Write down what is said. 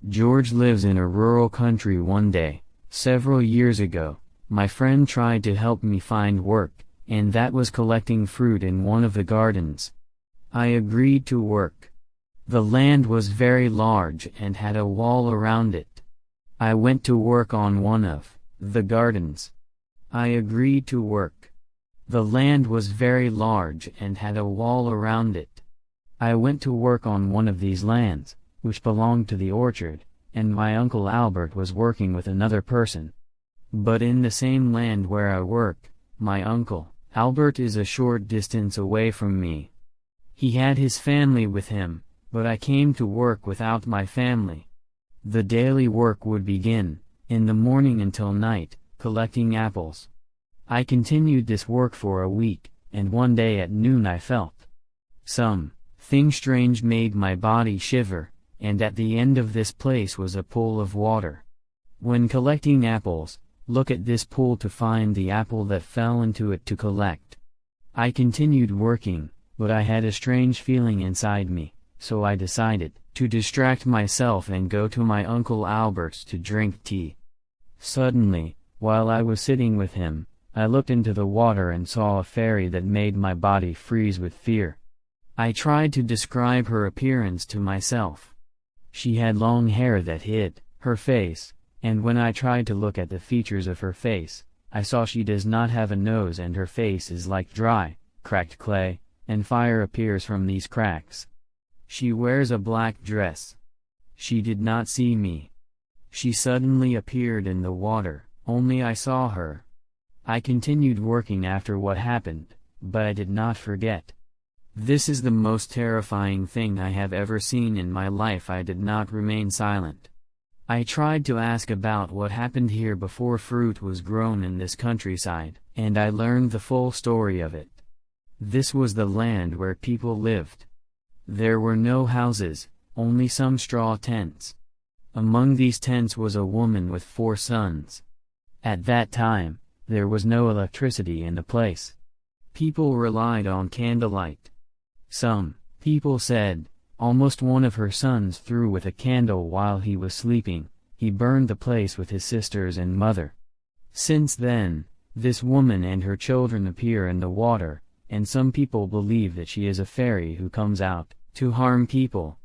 George lives in a rural country. One day, several years ago, my friend tried to help me find work, and that was collecting fruit in one of the gardens. I agreed to work. The land was very large and had a wall around it. I went to work on one of the gardens. I agreed to work. The land was very large and had a wall around it. I went to work on one of these lands, which belonged to the orchard, and my uncle Albert was working with another person. But in the same land where I work, my uncle, Albert, is a short distance away from me. He had his family with him, but I came to work without my family. The daily work would begin, in the morning until night, collecting apples. I continued this work for a week, and one day at noon I felt something strange made my body shiver, and at the end of this place was a pool of water. When collecting apples, look at this pool to find the apple that fell into it to collect. I continued working, but I had a strange feeling inside me, so I decided to distract myself and go to my uncle Albert's to drink tea. Suddenly, while I was sitting with him, I looked into the water and saw a fairy that made my body freeze with fear. I tried to describe her appearance to myself. She had long hair that hid her face, and when I tried to look at the features of her face, I saw she does not have a nose and her face is like dry, cracked clay, and fire appears from these cracks. She wears a black dress. She did not see me. She suddenly appeared in the water, only I saw her. I continued working after what happened, but I did not forget. This is the most terrifying thing I have ever seen in my life. I did not remain silent. I tried to ask about what happened here before fruit was grown in this countryside, and I learned the full story of it. This was the land where people lived. There were no houses, only some straw tents. Among these tents was a woman with 4 sons. At that time, there was no electricity in the place. People relied on candlelight. Some people said, almost one of her sons threw with a candle while he was sleeping. He burned the place with his sisters and mother. Since then, this woman and her children appear in the water, and some people believe that she is a fairy who comes out to harm people.